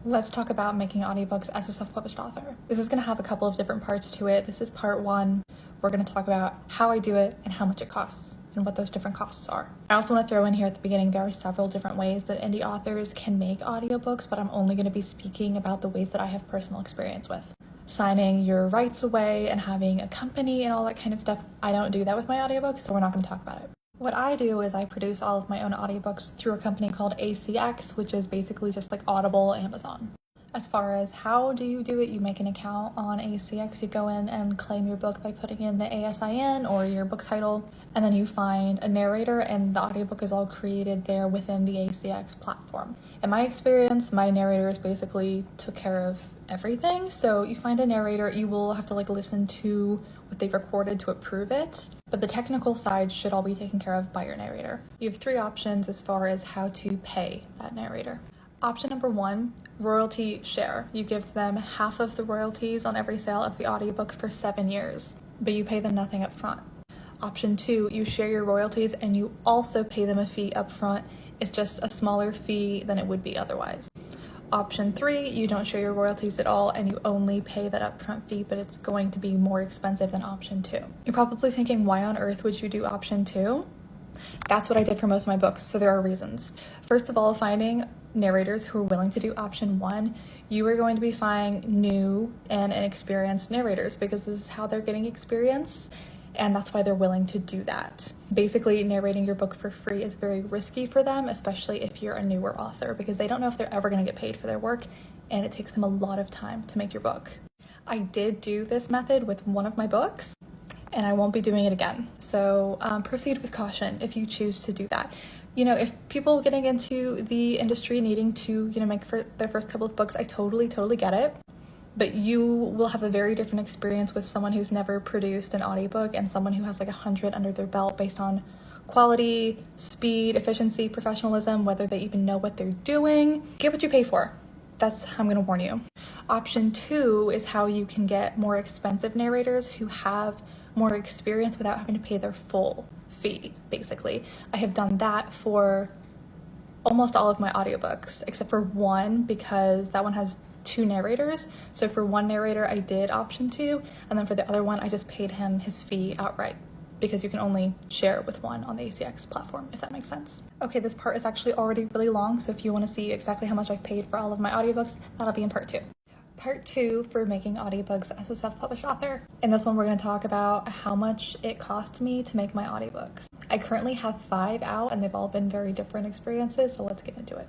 Let's talk about making audiobooks as a self-published author. This is going to have a couple of different parts to it. This is part one. We're going to talk about how I do it and how much it costs and what those different costs are. I also want to throw in here at the beginning, there are several different ways that indie authors can make audiobooks, but I'm only going to be speaking about the ways that I have personal experience with. Signing your rights away and having a company and all that kind of stuff, I don't do that with my audiobooks, so we're not going to talk about it. What I do is I produce all of my own audiobooks through a company called ACX, which is basically just like Audible, Amazon. As far as how do you do it, you make an account on ACX, you go in and claim your book by putting in the ASIN or your book title, and then you find a narrator and the audiobook is all created there within the ACX platform. In my experience, my narrators basically took care of everything. So you find a narrator, you will have to listen to what they've recorded to approve it, but the technical side should all be taken care of by your narrator. You have three options as far as how to pay that narrator. Option number one, royalty share. You give them half of the royalties on every sale of the audiobook for 7 years, but you pay them nothing up front. Option two, you share your royalties and you also pay them a fee up front. It's just a smaller fee than it would be otherwise. Option three, you don't share your royalties at all and you only pay that upfront fee, but it's going to be more expensive than option two. You're probably thinking, why on earth would you do option two? That's what I did for most of my books, so there are reasons. First of all, finding narrators who are willing to do option one, you are going to be finding new and inexperienced narrators because this is how they're getting experience. And that's why they're willing to do that. Basically, narrating your book for free is very risky for them, especially if you're a newer author, because they don't know if they're ever going to get paid for their work, and it takes them a lot of time to make your book. I did do this method with one of my books, and I won't be doing it again. So proceed with caution if you choose to do that. If people getting into the industry needing to, make their first couple of books, I totally get it. But you will have a very different experience with someone who's never produced an audiobook and someone who has 100 under their belt based on quality, speed, efficiency, professionalism, whether they even know what they're doing. Get what you pay for. That's how I'm going to warn you. Option two is how you can get more expensive narrators who have more experience without having to pay their full fee, basically. I have done that for almost all of my audiobooks, except for one, because that one has 2 narrators. So for one narrator, I did option two, and then for the other one, I just paid him his fee outright because you can only share with one on the ACX platform, if that makes sense. Okay, this part is actually already really long, so if you want to see exactly how much I've paid for all of my audiobooks, that'll be in part two. Part two for making audiobooks as a self-published author. In this one, we're going to talk about how much it cost me to make my audiobooks. I currently have 5 out, and they've all been very different experiences, so let's get into it.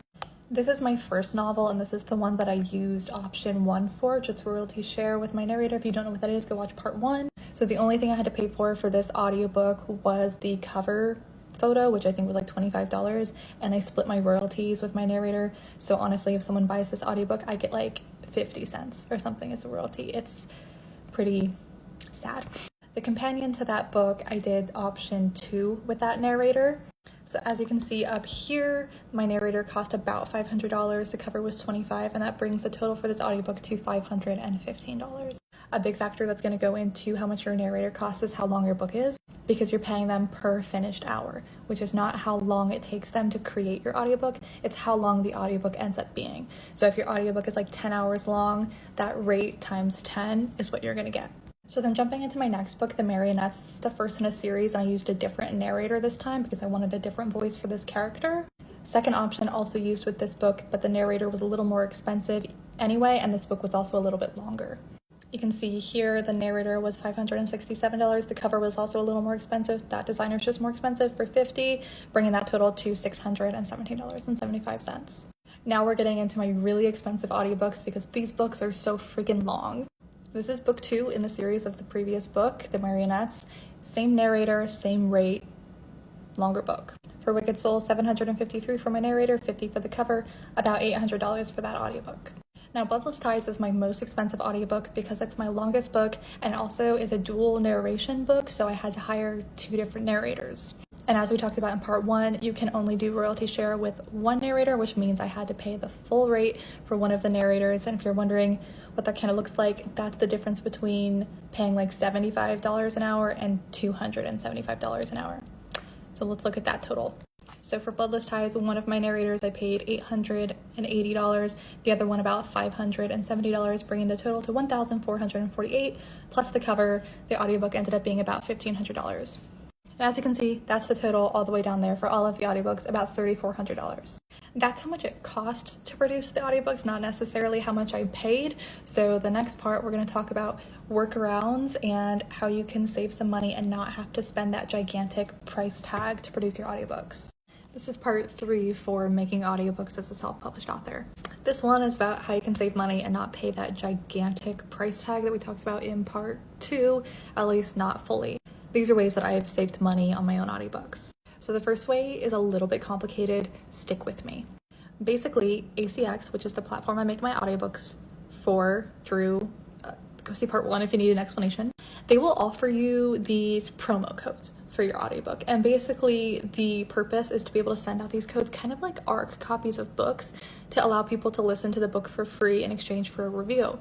This is my first novel, and this is the one that I used option one for, just royalty share with my narrator. If you don't know what that is, go watch part one. So the only thing I had to pay for this audiobook was the cover photo, which I think was $25, and I split my royalties with my narrator. So honestly, if someone buys this audiobook, I get 50 cents or something as the royalty. It's pretty sad. The companion to that book, I did option two with that narrator. So as you can see up here, my narrator cost about $500, the cover was $25, and that brings the total for this audiobook to $515. A big factor that's going to go into how much your narrator costs is how long your book is, because you're paying them per finished hour, which is not how long it takes them to create your audiobook, it's how long the audiobook ends up being. So if your audiobook is 10 hours long, that rate times 10 is what you're going to get. So then jumping into my next book, The Marionettes, this is the first in a series, and I used a different narrator this time because I wanted a different voice for this character. Second option also used with this book, but the narrator was a little more expensive anyway, and this book was also a little bit longer. You can see here the narrator was $567, the cover was also a little more expensive, that designer's just more expensive for $50, bringing that total to $617.75. Now we're getting into my really expensive audiobooks because these books are so freaking long. This is book 2 in the series of the previous book, The Marionettes. Same narrator, same rate, longer book. For Wicked Soul, $753 for my narrator, $50 for the cover, about $800 for that audiobook. Now, Bloodless Ties is my most expensive audiobook because it's my longest book and also is a dual narration book, so I had to hire 2 different narrators. And as we talked about in part 1, you can only do royalty share with one narrator, which means I had to pay the full rate for one of the narrators. And if you're wondering what that kind of looks like, that's the difference between paying $75 an hour and $275 an hour. So let's look at that total. So for Bloodless Ties, one of my narrators I paid $880, the other one about $570, bringing the total to $1,448, plus the cover. The audiobook ended up being about $1,500. And as you can see, that's the total all the way down there for all of the audiobooks, about $3,400. That's how much it cost to produce the audiobooks, not necessarily how much I paid. So the next part, we're going to talk about workarounds and how you can save some money and not have to spend that gigantic price tag to produce your audiobooks. This is part 3 for making audiobooks as a self-published author. This one is about how you can save money and not pay that gigantic price tag that we talked about in part 2, at least not fully. These are ways that I have saved money on my own audiobooks. So the first way is a little bit complicated. Stick with me. Basically, ACX, which is the platform I make my audiobooks through, go see part 1 if you need an explanation. They will offer you these promo codes for your audiobook. And basically the purpose is to be able to send out these codes, kind of like ARC copies of books, to allow people to listen to the book for free in exchange for a review.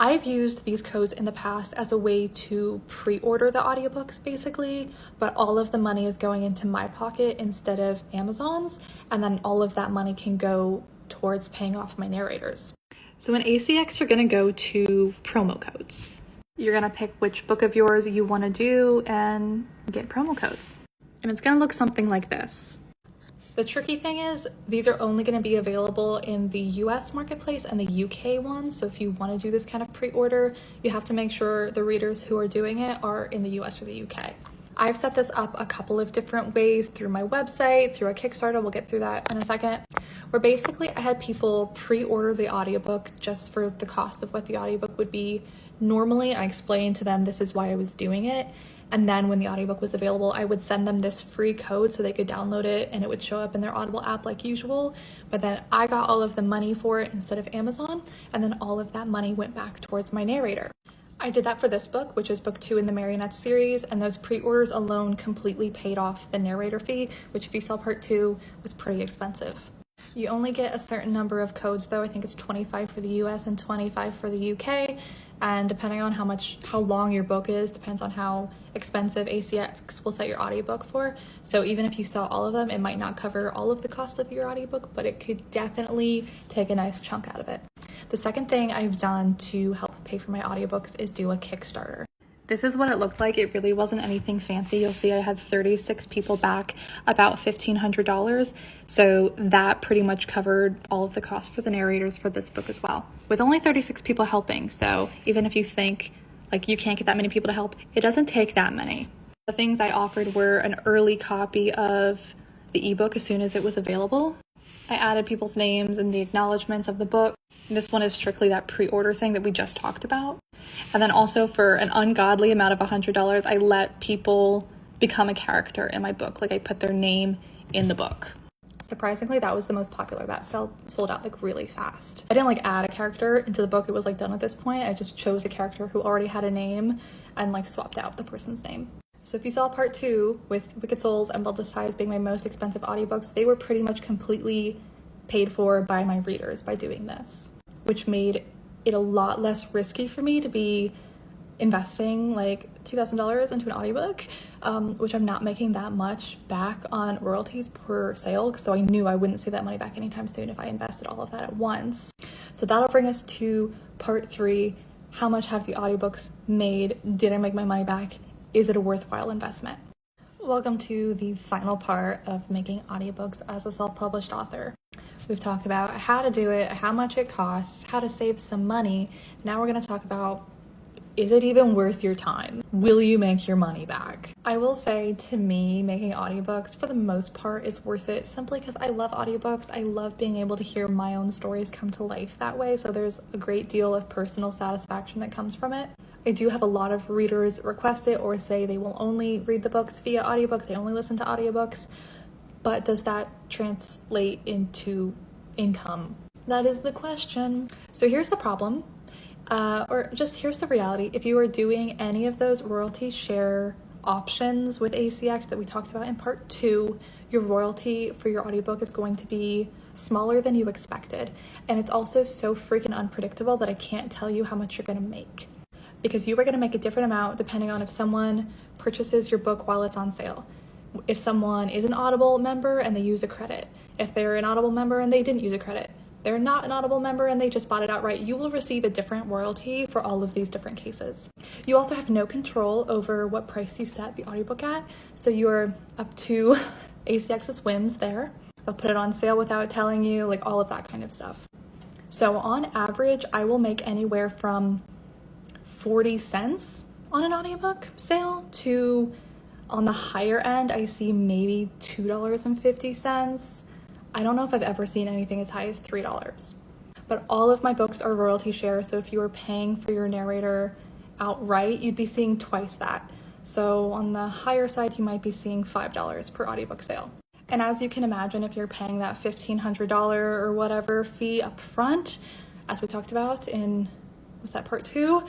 I've used these codes in the past as a way to pre-order the audiobooks basically, but all of the money is going into my pocket instead of Amazon's, and then all of that money can go towards paying off my narrators. So in ACX, you're gonna go to promo codes. You're gonna pick which book of yours you wanna do and get promo codes. And it's gonna look something like this. The tricky thing is these are only going to be available in the US marketplace and the UK one. So if you want to do this kind of pre-order, you have to make sure the readers who are doing it are in the US or the UK. I've set this up a couple of different ways through my website, through a Kickstarter, we'll get through that in a second, where basically I had people pre-order the audiobook just for the cost of what the audiobook would be. Normally, I explained to them this is why I was doing it. And then when the audiobook was available, I would send them this free code so they could download it and it would show up in their Audible app like usual. But then I got all of the money for it instead of Amazon. And then all of that money went back towards my narrator. I did that for this book, which is book 2 in the Marionettes series. And those pre-orders alone completely paid off the narrator fee, which if you saw part 2 was pretty expensive. You only get a certain number of codes though. I think it's 25 for the US and 25 for the UK. And depending on how long your book is, depends on how expensive ACX will set your audiobook for. So even if you sell all of them, it might not cover all of the cost of your audiobook, but it could definitely take a nice chunk out of it. The second thing I've done to help pay for my audiobooks is do a Kickstarter. This is what it looked like. It really wasn't anything fancy. You'll see I had 36 people back about $1,500. So that pretty much covered all of the costs for the narrators for this book as well, with only 36 people helping. So even if you think like you can't get that many people to help, it doesn't take that many. The things I offered were an early copy of the ebook as soon as it was available. I added people's names and the acknowledgements of the book. This one is strictly that pre-order thing that we just talked about. And then also for an ungodly amount of $100, I let people become a character in my book. Like I put their name in the book. Surprisingly, that was the most popular. That sold out like really fast. I didn't like add a character into the book. It was like done at this point. I just chose a character who already had a name and like swapped out the person's name. So if you saw part 2 with Wicked Souls and Bloodless Ties being my most expensive audiobooks, they were pretty much completely paid for by my readers by doing this, which made it a lot less risky for me to be investing like $2,000 into an audiobook, which I'm not making that much back on royalties per sale. So I knew I wouldn't see that money back anytime soon if I invested all of that at once. So that'll bring us to part 3. How much have the audiobooks made? Did I make my money back? Is it a worthwhile investment? Welcome to the final part of making audiobooks as a self-published author. We've talked about how to do it, how much it costs, how to save some money. Now we're going to talk about, is it even worth your time? Will you make your money back? I will say, to me, making audiobooks for the most part is worth it simply because I love audiobooks. I love being able to hear my own stories come to life that way. So there's a great deal of personal satisfaction that comes from it. I do have a lot of readers request it or say they will only read the books via audiobook. They only listen to audiobooks. But does that translate into income? That is the question. So here's the problem, or just here's the reality. If you are doing any of those royalty share options with ACX that we talked about in part 2, your royalty for your audiobook is going to be smaller than you expected. And it's also so freaking unpredictable that I can't tell you how much you're gonna make, because you are gonna make a different amount depending on if someone purchases your book while it's on sale. if someone is an Audible member and they use a credit, if they're an Audible member and they didn't use a credit, they're not an Audible member and they just bought it outright, you will receive a different royalty for all of these different cases. You also have no control over what price you set the audiobook at, so you're up to ACX's whims there. They'll put it on sale without telling you, like all of that kind of stuff. So on average, I will make anywhere from 40 cents on an audiobook sale to, on the higher end, I see maybe $2.50. I don't know if I've ever seen anything as high as $3. But all of my books are royalty share, so if you were paying for your narrator outright, you'd be seeing twice that. So on the higher side, you might be seeing $5 per audiobook sale. And as you can imagine, if you're paying that $1,500 or whatever fee up front, as we talked about in, was that part 2?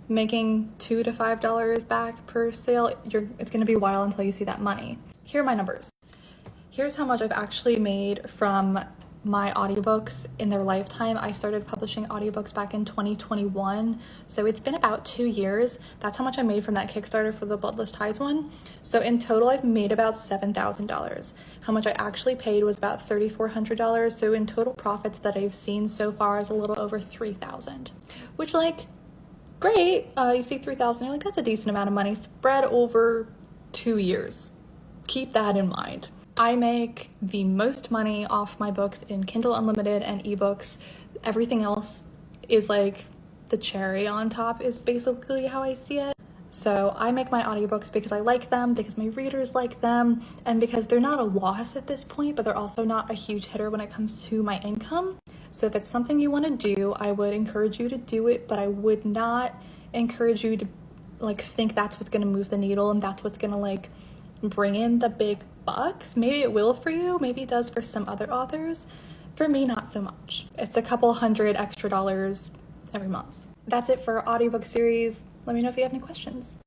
Making $2 to $5 back per sale, it's gonna be a while until you see that money. Here are my numbers. Here's how much I've actually made from my audiobooks in their lifetime. I started publishing audiobooks back in 2021, so it's been about 2 years. That's how much I made from that Kickstarter for the Bloodless Ties one. So in total, I've made about $7,000. How much I actually paid was about $3,400. So in total profits that I've seen so far is a little over $3,000, which, like, great. You see $3,000, you're like, that's a decent amount of money spread over 2 years. Keep that in mind. I make the most money off my books in Kindle Unlimited and ebooks. Everything else is like the cherry on top, is basically how I see it. So I make my audiobooks because I like them, because my readers like them, and because they're not a loss at this point, but they're also not a huge hitter when it comes to my income. So if it's something you want to do, I would encourage you to do it, but I would not encourage you to like think that's what's going to move the needle and that's what's going to like bring in the big bucks. Maybe it will for you, maybe it does for some other authors. For me, not so much. It's a couple $100 extra every month. That's it for our audiobook series. Let me know if you have any questions.